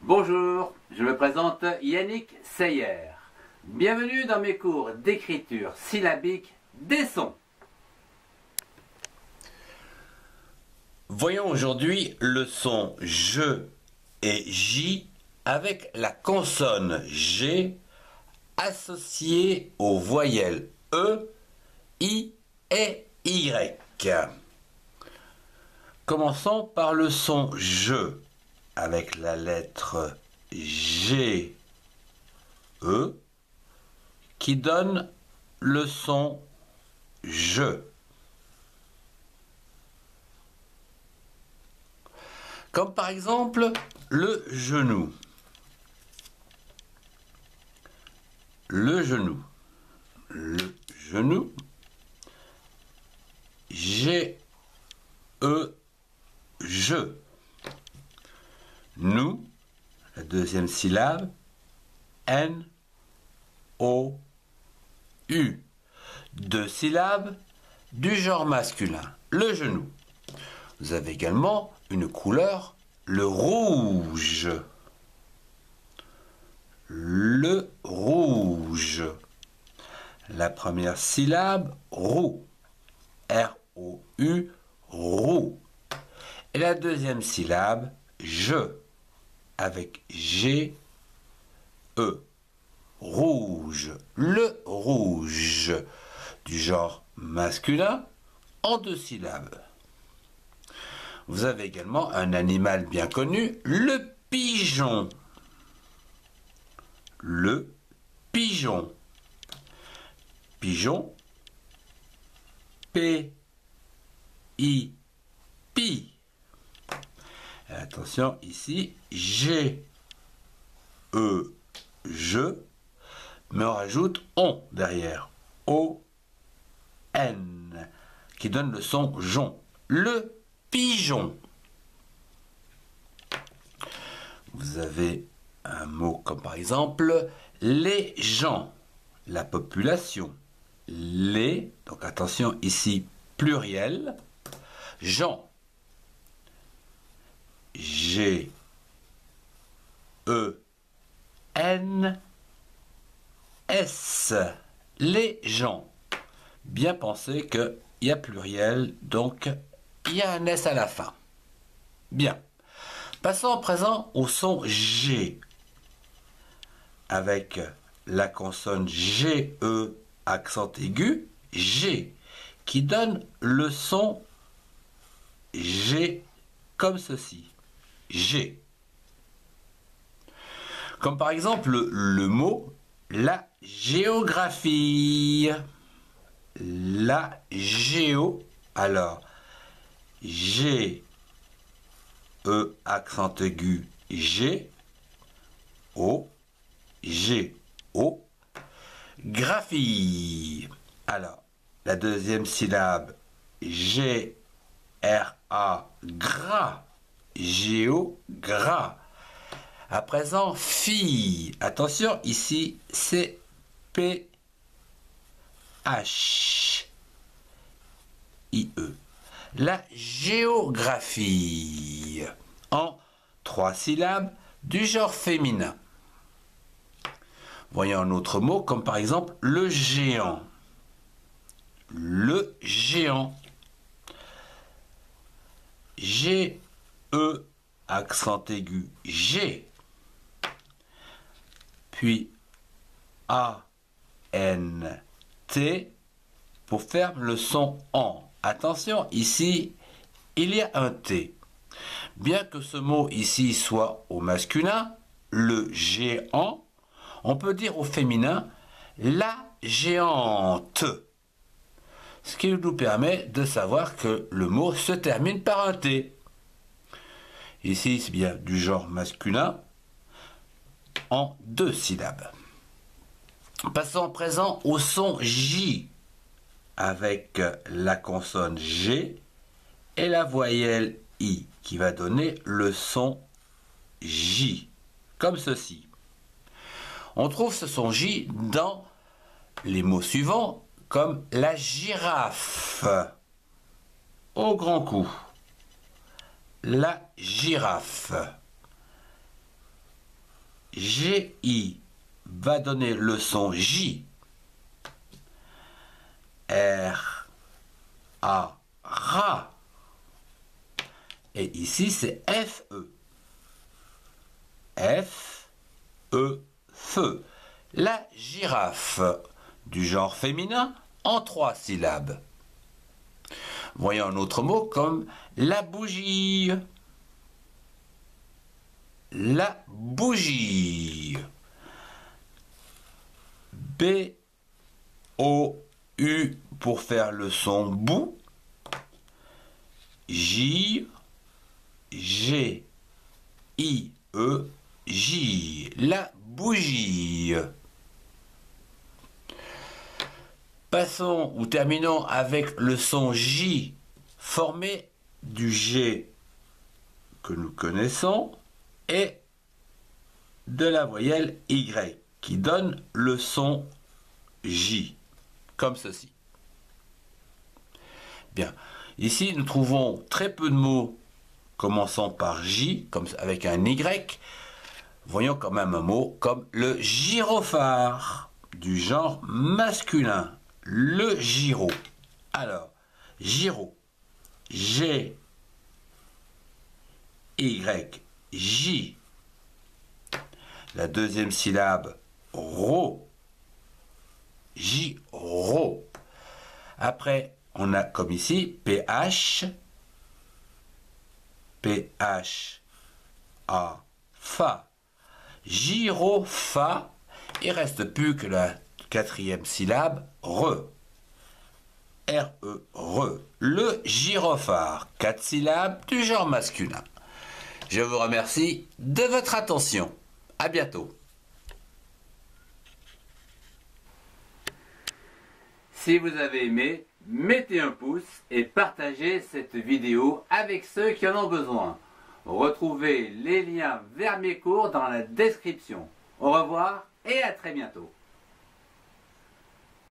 Bonjour, je me présente Yannick Seyer. Bienvenue dans mes cours d'écriture syllabique des sons. Voyons aujourd'hui le son je et j avec la consonne G associée aux voyelles E, I et Y. Commençons par le son je avec la lettre G, E qui donne le son je. Comme par exemple le genou. Le genou. Le genou. G, E, je. Nous, la deuxième syllabe. N, O, U. Deux syllabes du genre masculin. Le genou. Vous avez également une couleur, le rouge. Le rouge. La première syllabe, roux. R-O-U, roux. Et la deuxième syllabe, je, avec G, E. Rouge. Le rouge. Du genre masculin, en deux syllabes. Vous avez également un animal bien connu, le pigeon. Le pigeon. Pigeon. P, I, pi. Et attention ici, G, E, je, mais on rajoute on derrière. O, N, qui donne le son jon. Le pigeon. Vous avez un mot comme par exemple les gens, la population. Les, donc attention ici pluriel, gens. G, E, N, S. Les gens. Bien penser qu'il y a pluriel, donc il y a un S à la fin. Bien. Passons à présent au son G. Avec la consonne G, E, accent aigu, G, qui donne le son G comme ceci. G. Comme par exemple le mot la géographie. La géo. Alors, G, E, accent aigu, G, O, G, O, graphie. Alors, la deuxième syllabe, G, R, A, gras, géo, gras. À présent, fille. Attention, ici, c'est P, H, I, E. La géographie. En trois syllabes du genre féminin. Voyons un autre mot, comme par exemple le géant. Le géant. G, E, accent aigu, G. Puis A, N, T, pour faire le son en. Attention, ici, il y a un T. Bien que ce mot ici soit au masculin, le géant, on peut dire au féminin la géante. Ce qui nous permet de savoir que le mot se termine par un T. Ici, c'est bien du genre masculin en deux syllabes. Passons à présent au son J avec la consonne G et la voyelle I qui va donner le son J, comme ceci. On trouve ce son J dans les mots suivants, comme la girafe, au grand coup. La girafe. GI va donner le son J. R, A, Ra. Et ici, c'est FE. F, E, feu. La girafe, du genre féminin, en 3 syllabes. Voyons un autre mot comme la bougie. La bougie. B, O, U pour faire le son bou. J, G, I, E, J. La bougie. Passons ou terminons avec le son J formé du G que nous connaissons et de la voyelle Y qui donne le son J, comme ceci. Bien, ici nous trouvons très peu de mots commençant par J, comme avec un Y. Voyons quand même un mot comme le gyrophare, du genre masculin, le gyro. Alors, gyro, G, Y, J. La deuxième syllabe, ro, J, ro. Après, on a comme ici, PH, PH, A, Fa, gyropha. Il reste plus que la quatrième syllabe, re. R-E, re. Le gyrophare, 4 syllabes du genre masculin. Je vous remercie de votre attention. À bientôt. Si vous avez aimé, mettez un pouce et partagez cette vidéo avec ceux qui en ont besoin. Retrouvez les liens vers mes cours dans la description. Au revoir et à très bientôt.